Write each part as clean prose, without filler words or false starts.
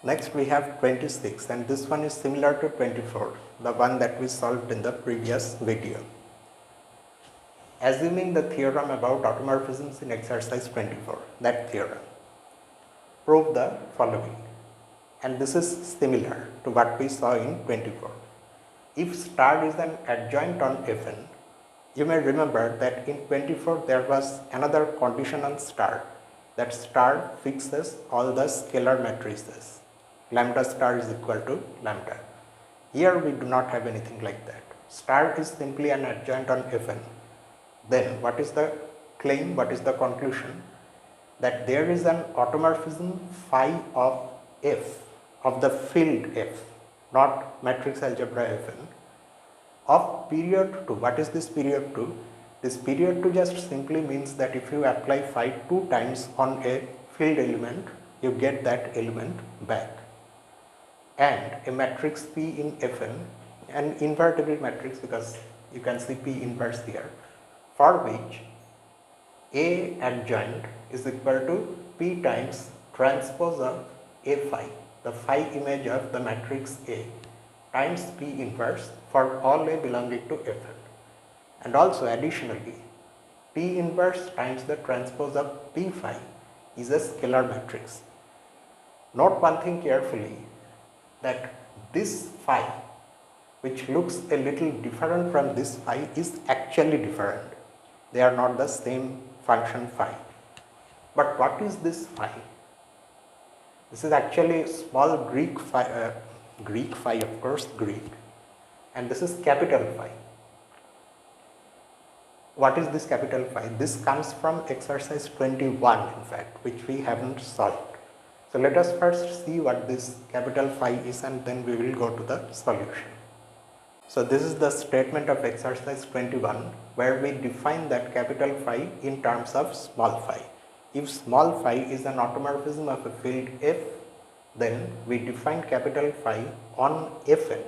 Next we have 26, and this one is similar to 24, the one that we solved in the previous video. Assuming the theorem about automorphisms in exercise 24, that theorem, prove the following, and this is similar to what we saw in 24. If star is an adjoint on Fn, you may remember that in 24 there was another condition on star, that star fixes all the scalar matrices. Lambda star is equal to lambda. Here we do not have anything like that. Star is simply an adjoint on Fn. Then what is the claim, what is the conclusion? That there is an automorphism phi of F, of the field F, not matrix algebra Fn, of period 2. What is this period 2? This period 2 just simply means that if you apply phi 2 times on a field element, you get that element back. And a matrix P in Fn, an invertible matrix because you can see P inverse here, for which A adjoint is equal to P times transpose of A phi, the phi image of the matrix A, times P inverse for all A belonging to Fn. And also additionally, P inverse times the transpose of P phi is a scalar matrix. Note one thing carefully, that this phi, which looks a little different from this phi, is actually different. They are not the same function phi. But what is this phi? This is actually small Greek phi, of course, Greek, and this is capital phi. What is this capital phi? This comes from exercise 21, in fact, which we haven't solved. So let us first see what this capital phi is, and then we will go to the solution. So this is the statement of exercise 21, where we define that capital phi in terms of small phi. If small phi is an automorphism of a field F, then we define capital phi on Fn.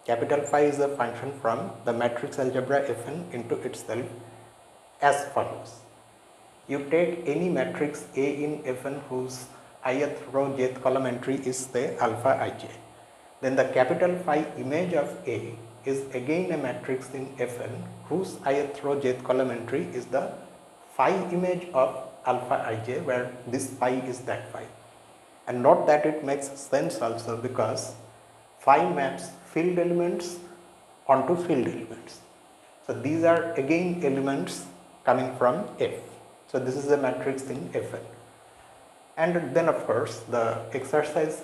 Capital phi is a function from the matrix algebra Fn into itself as follows. You take any matrix A in Fn whose ith row jth column entry is say alpha ij. Then the capital phi image of A is again a matrix in Fn whose ith row jth column entry is the phi image of alpha ij, where this phi is that phi. And note that it makes sense also because phi maps field elements onto field elements. So these are again elements coming from F. So this is a matrix in Fn. And then of course the exercise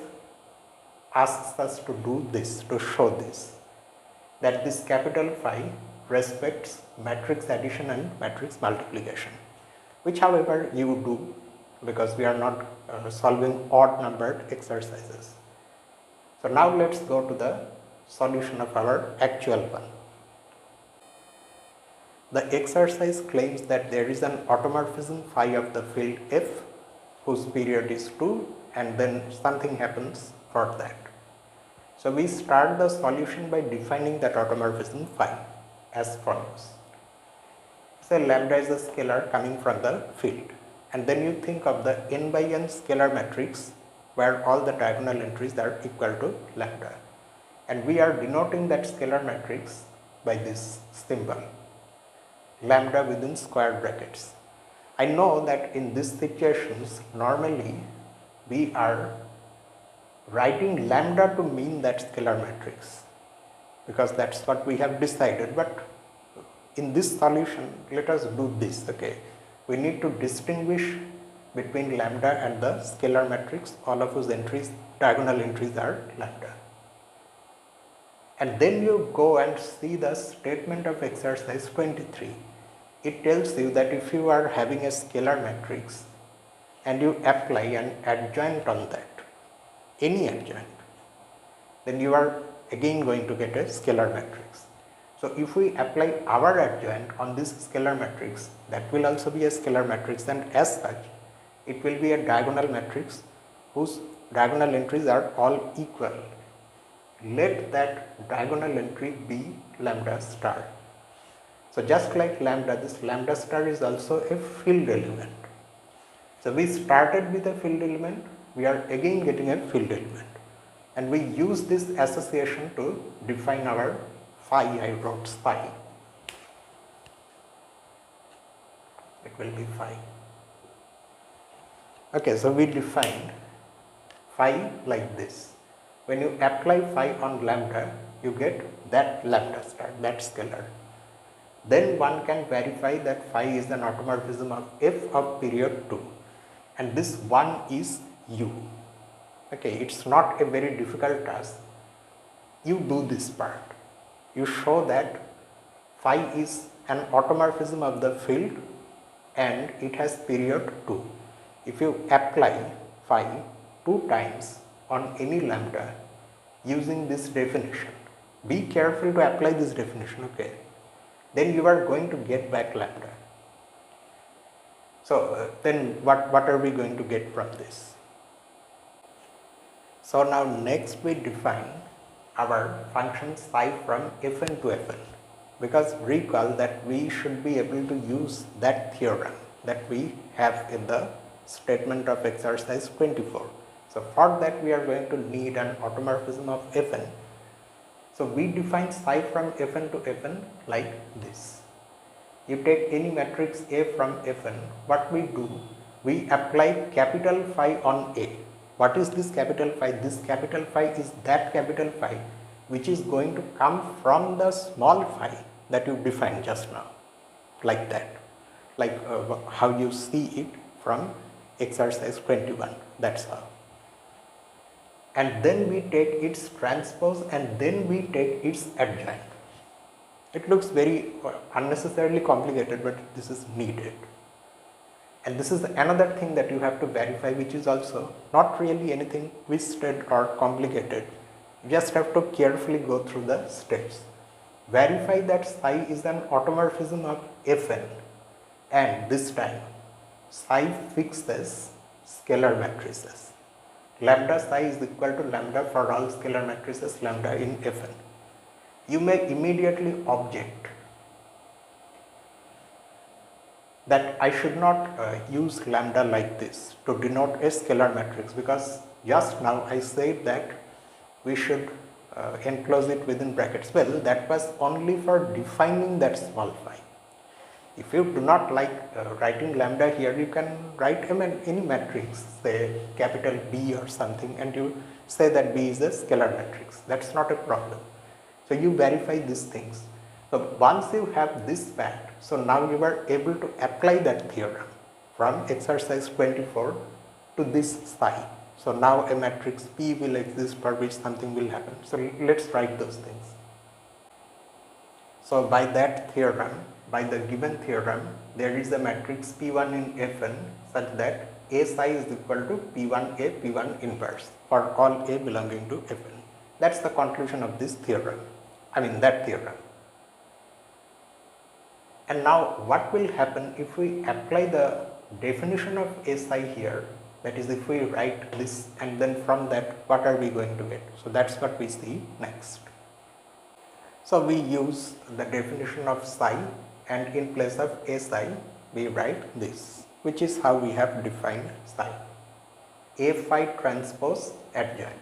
asks us to do this, to show this, that this capital phi respects matrix addition and matrix multiplication, which however you do because we are not solving odd numbered exercises. So now let's go to the solution of our actual one. The exercise claims that there is an automorphism phi of the field F whose period is 2, and then something happens for that. So we start the solution by defining that automorphism phi as follows. Say lambda is a scalar coming from the field, and then you think of the n by n scalar matrix where all the diagonal entries are equal to lambda, and we are denoting that scalar matrix by this symbol, lambda within square brackets. I know that in these situations normally we are writing lambda to mean that scalar matrix because that's what we have decided, but in this solution let us do this. Okay, we need to distinguish between lambda and the scalar matrix, all of whose entries, diagonal entries are lambda. And then you go and see the statement of exercise 23. It tells you that if you are having a scalar matrix and you apply an adjoint on that, any adjoint, then you are again going to get a scalar matrix. So if we apply our adjoint on this scalar matrix, that will also be a scalar matrix, and as such it will be a diagonal matrix whose diagonal entries are all equal. Let that diagonal entry be lambda star. So just like lambda, this lambda star is also a field element. So we started with a field element we are again getting a field element. And we use this association to define our phi. I wrote phi. It will be phi. Okay, so we defined phi like this. When you apply phi on lambda, you get that lambda star, that scalar. Then one can verify that phi is an automorphism of f of period 2, and this one is u. Okay, it's not a very difficult task. You do this part. You show that phi is an automorphism of the field and it has period 2. If you apply phi 2 times on any lambda using this definition, be careful to apply this definition, okay? Then you are going to get back lambda. So then what are we going to get from this? So now next we define our function psi from fn to fn, because recall that we should be able to use that theorem that we have in the statement of exercise 24. So for that we are going to need an automorphism of fn. So we define psi from fn to fn like this. You take any matrix A from fn, what we do, we apply capital phi on A. What is this capital phi? This capital phi is that capital phi which is going to come from the small phi that you defined just now, like that, like how you see it from exercise 21, that's how. And then we take its transpose and then we take its adjoint. It looks very unnecessarily complicated, but this is needed. And this is another thing that you have to verify, which is also not really anything twisted or complicated. You just have to carefully go through the steps. Verify that psi is an automorphism of fn, and this time psi fixes scalar matrices. Lambda psi is equal to lambda for all scalar matrices lambda in fn. You may immediately object that I should not use lambda like this to denote a scalar matrix, because just now I said that we should enclose it within brackets. Well, that was only for defining that small phi. If you do not like writing lambda here, you can write any matrix, say capital B or something, and you say that B is a scalar matrix. That's not a problem. So you verify these things. So once you have this fact, so now you are able to apply that theorem from exercise 24 to this psi. So now a matrix P will exist for which something will happen. So let's write those things. So by that theorem, by the given theorem, there is a matrix P1 in Fn such that A psi is equal to P1A, P1 inverse for all A belonging to Fn. That's the conclusion of this theorem. That theorem. And now what will happen if we apply the definition of A psi here? That is, if we write this and then from that what are we going to get? So that's what we see next. So we use the definition of psi, and in place of A psi we write this, which is how we have defined psi. A phi transpose adjoint,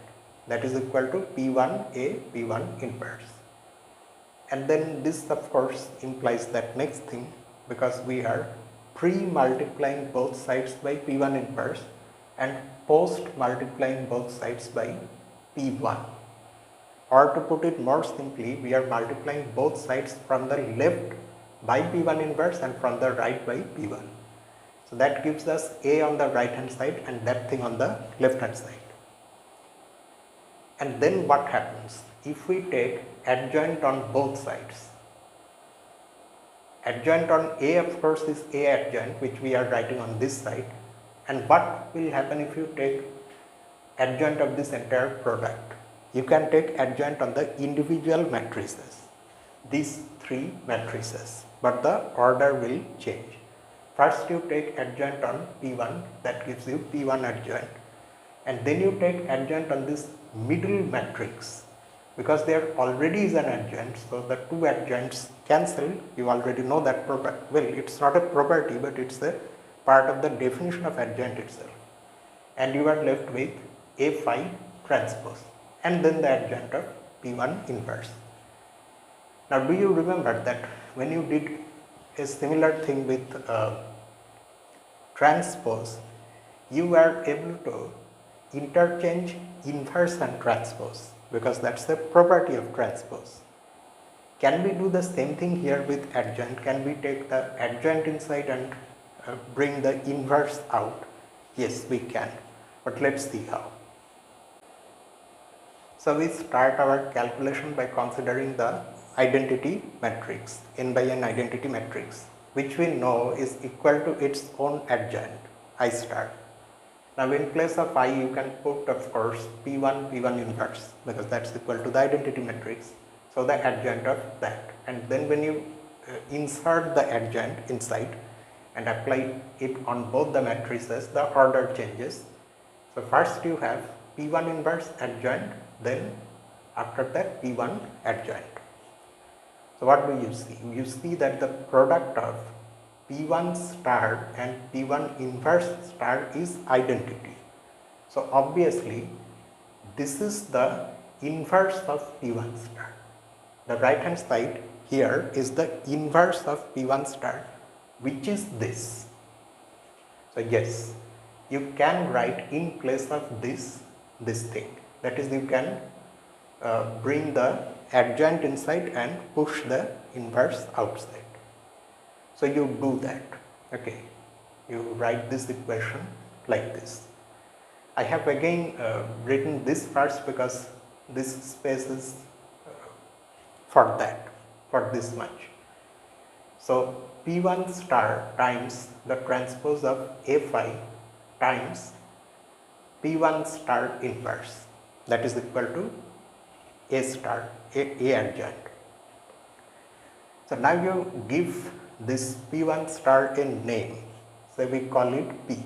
that is equal to P1A, P1 inverse. And then this of course implies that next thing, because we are pre-multiplying both sides by P1 inverse and post-multiplying both sides by P1. Or to put it more simply, we are multiplying both sides from the left by P1 inverse and from the right by P1. So that gives us A on the right hand side and that thing on the left hand side. And then what happens? If we take adjoint on both sides, adjoint on A of course is A adjoint, which we are writing on this side, and what will happen if you take adjoint of this entire product? You can take adjoint on the individual matrices, these three matrices, but the order will change. First you take adjoint on P1, that gives you P1 adjoint, and then you take adjoint on this middle matrix, because there already is an adjoint, so the two adjoints cancel. You already know that property. Well, it's not a property, but it's a part of the definition of adjoint itself. and you are left with A phi transpose and then the adjoint of P1 inverse. Now do you remember that when you did a similar thing with transpose, you were able to interchange inverse and transpose because that's the property of transpose. Can we do the same thing here with adjoint? Can we take the adjoint inside and bring the inverse out? Yes, we can, but let's see how. So we start our calculation by considering the identity matrix, n by n identity matrix, which we know is equal to its own adjoint, I star. Now in place of I, you can put, of course, P1 inverse because that's equal to the identity matrix. So the adjoint of that, and then when you insert the adjoint inside and apply it on both the matrices, the order changes. So first you have P1 inverse adjoint, then after that P1 adjoint. So what do you see? You see that the product of P1 star and P1 inverse star is identity. So obviously this is the inverse of P1 star. The right hand side here is the inverse of P1 star, which is this. So yes, you can write in place of this thing. That is, you can bring the adjoint inside and push the inverse outside. So you do that. Okay, you write this equation like this. I have again written this first because this space is for that, for this much. So P1 star times the transpose of A phi times P1 star inverse, that is equal to A star, A adjoint. So now you give this P1 star a name, so we call it P.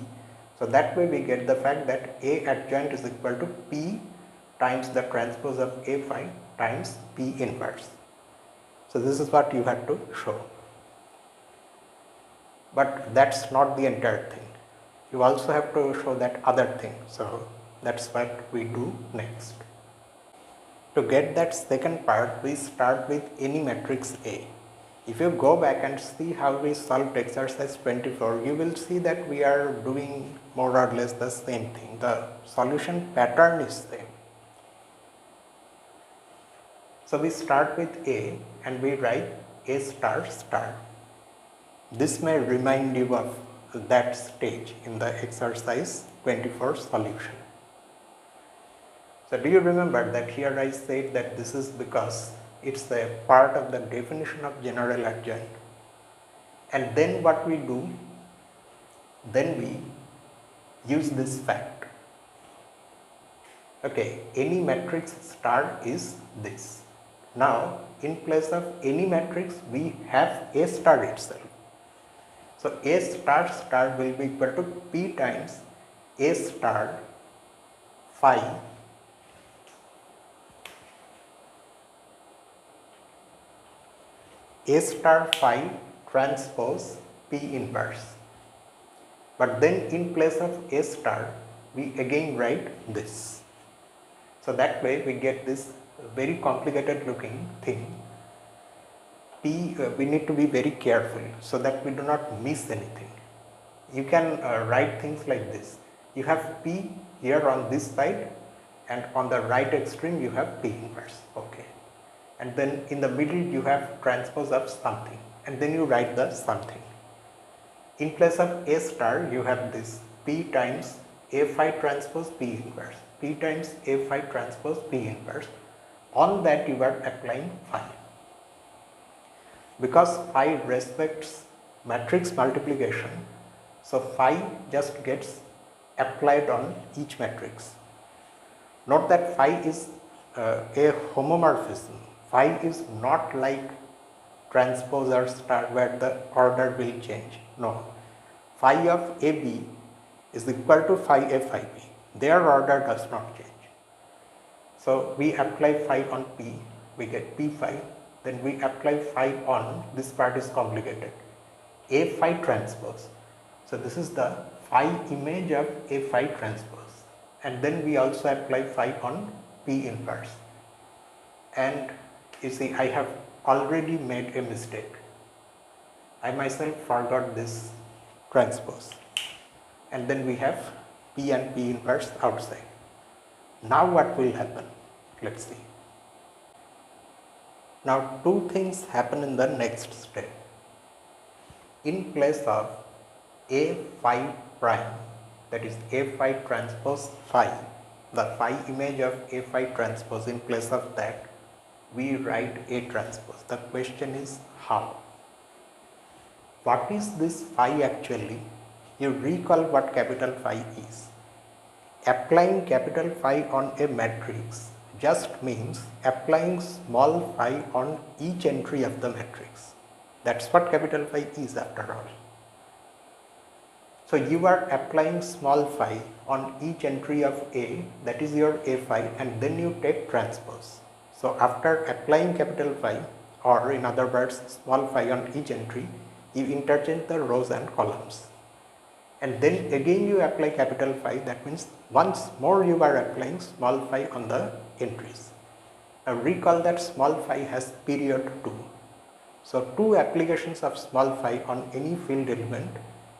So that way we get the fact that A adjoint is equal to P times the transpose of A phi times P inverse. So this is what you have to show. But that's not the entire thing. You also have to show that other thing. So that's what we do next. To get that second part, we start with any matrix A. If you go back and see how we solved exercise 24, you will see that we are doing more or less the same thing. The solution pattern is same. So we start with A and we write A star star. This may remind you of that stage in the exercise 24 solution. So do you remember that here I said that this is because it's a part of the definition of general adjoint. And then what we do, then we use this fact. Okay, any matrix star is this. Now in place of any matrix we have A star itself. So A star star will be equal to P times A star phi A star phi transpose P inverse. But then in place of A star we again write this. So that way we get this very complicated looking thing. P, we need to be very careful so that we do not miss anything. You can write things like this. You have P here on this side and on the right extreme you have P inverse. Okay. And then in the middle you have transpose of something and then you write the something. In place of A star you have this P times A phi transpose P inverse, P times A phi transpose P inverse. On that you are applying phi. Because phi respects matrix multiplication, so phi just gets applied on each matrix. Note that phi is a homomorphism. Phi is not like transpose or star where the order will change. No. Phi of AB is equal to phi A phi B. Their order does not change. So we apply phi on P, we get P phi. Then we apply phi on, this part is complicated, A phi transpose. So this is the phi image of A phi transpose. and then we also apply phi on P inverse. And you see, I have already made a mistake. I myself forgot this transpose, and then we have P and P inverse outside. Now what will happen? Let's see. Now two things happen in the next step. In place of A phi prime, that is A phi transpose phi, the phi image of A phi transpose, in place of that we write A transpose. The question is how? What is this phi actually? You recall what capital phi is. Applying capital phi on a matrix just means applying small phi on each entry of the matrix. That's what capital phi is after all. So you are applying small phi on each entry of A, that is your A phi, and then you take transpose. So after applying capital phi, or in other words small phi on each entry, you interchange the rows and columns. And then again you apply capital phi, that means once more you are applying small phi on the entries. Now recall that small phi has period 2. So two applications of small phi on any field element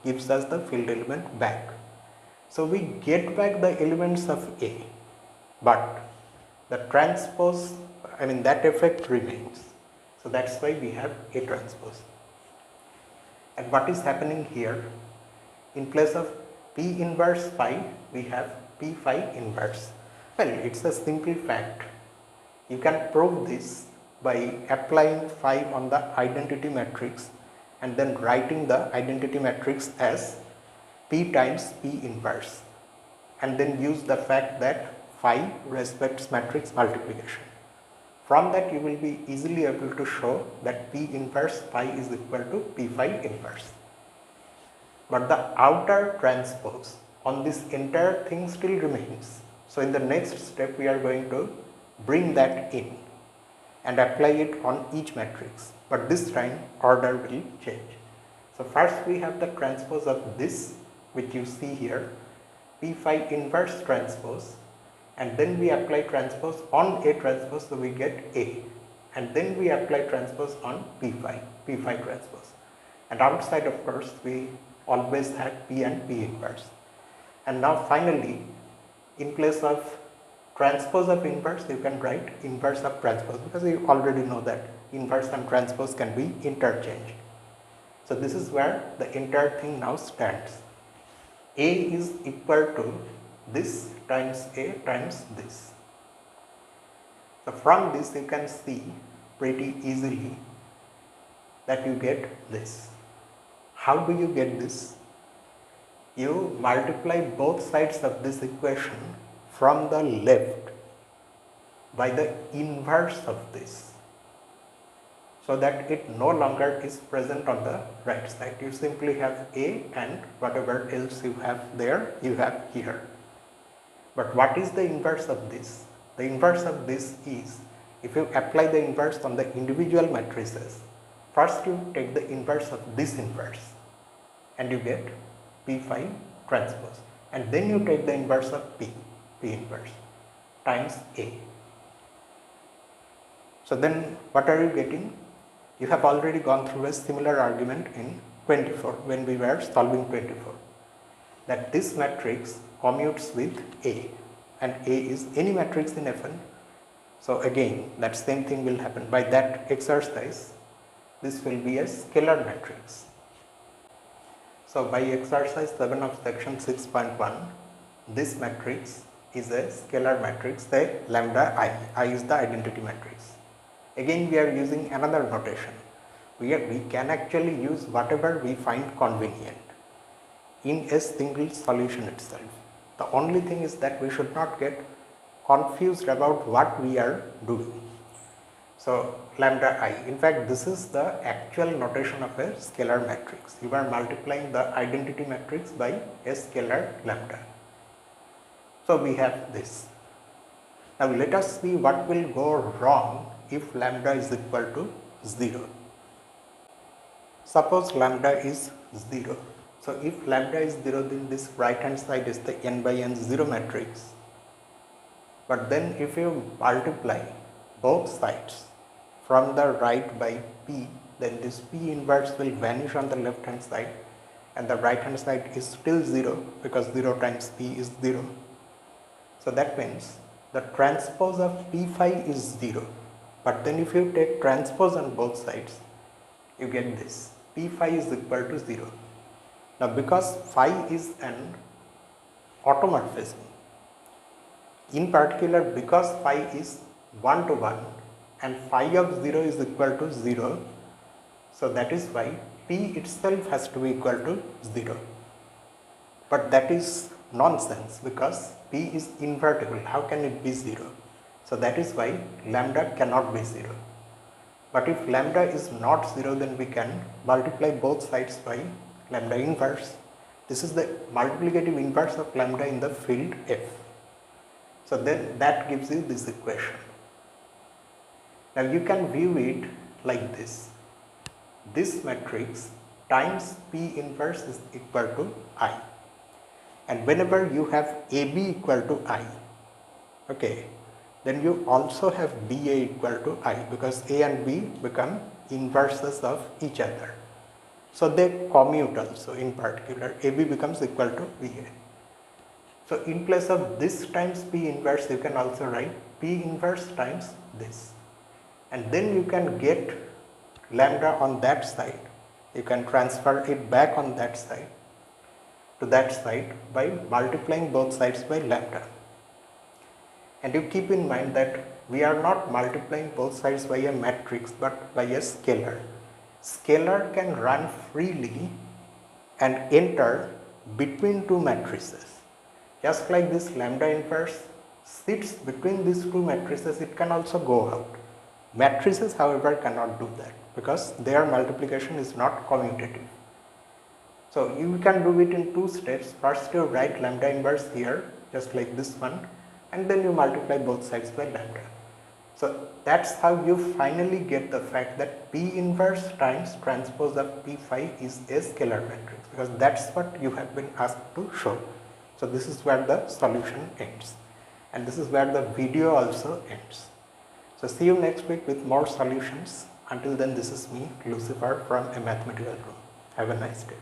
gives us the field element back. So we get back the elements of A, but the transpose, that effect remains. So that's why we have A transpose. And what is happening here? In place of P inverse phi, we have P phi inverse. Well, it's a simple fact. You can prove this by applying phi on the identity matrix and then writing the identity matrix as P times P inverse, and then use the fact that phi respects matrix multiplication. From that you will be easily able to show that P inverse phi is equal to P phi inverse. But the outer transpose on this entire thing still remains. So in the next step we are going to bring that in and apply it on each matrix, but this time order will change. So first we have the transpose of this, which you see here, P phi inverse transpose, and then we apply transpose on A transpose, so we get A, and then we apply transpose on P phi transpose, and outside of course we always had P and P inverse. And now finally, in place of transpose of inverse, you can write inverse of transpose, because you already know that inverse and transpose can be interchanged. So this is where the entire thing now stands. A is equal to this times A times this. So from this you can see pretty easily that you get this. How do you get this? You multiply both sides of this equation from the left by the inverse of this, so that it no longer is present on the right side. You simply have A and whatever else you have there, you have here. But what is the inverse of this? The inverse of this is, if you apply the inverse on the individual matrices, first you take the inverse of this inverse and you get P phi transpose, and then you take the inverse of P inverse times A. So then what are you getting? You have already gone through a similar argument in 24 when we were solving 24, that this matrix commutes with A, and A is any matrix in Fn. So again that same thing will happen. By that exercise, this will be a scalar matrix. So by exercise 7 of section 6.1, this matrix is a scalar matrix, say lambda I. I is the identity matrix. Again we are using another notation. We can actually use whatever we find convenient in a single solution itself. The only thing is that we should not get confused about what we are doing. So lambda I, in fact this is the actual notation of a scalar matrix. You are multiplying the identity matrix by a scalar lambda. So we have this. Now let us see what will go wrong if lambda is equal to 0. Suppose lambda is 0. So if lambda is 0, then this right hand side is the n by n 0 matrix, But then if you multiply both sides from the right by p, then this p inverse will vanish on the left hand side and the right hand side is still 0 because 0 times p is 0. So that means the transpose of p phi is 0. But then if you take transpose on both sides, you get this p phi is equal to 0. Now because phi is an automorphism, in particular because phi is 1 to 1 and phi of 0 is equal to 0, so that is why p itself has to be equal to 0. But that is nonsense because p is invertible. How can it be 0? So that is why lambda cannot be 0. But if lambda is not 0, then we can multiply both sides by lambda inverse. This is the multiplicative inverse of lambda in the field F. So then that gives you this equation. Now you can view it like this. This matrix times P inverse is equal to I. And whenever you have AB equal to I, okay, then you also have BA equal to I because A and B become inverses of each other. So they commute also. In particular, AB becomes equal to BA. So in place of this times P inverse, you can also write P inverse times this. And then you can get lambda on that side. You can transfer it back on that side to that side by multiplying both sides by lambda. And you keep in mind that we are not multiplying both sides by a matrix but by a scalar. Scalar can run freely and enter between two matrices. Just like this lambda inverse sits between these two matrices, it can also go out. Matrices, however, cannot do that because their multiplication is not commutative. So you can do it in two steps. First you write lambda inverse here, just like this one, and then you multiply both sides by lambda. So that's how you finally get the fact that P inverse times transpose of P phi is a scalar matrix, because that's what you have been asked to show. So this is where the solution ends, and this is where the video also ends. So see you next week with more solutions. Until then, this is me, Lucifer, from A Mathematical Room. Have a nice day.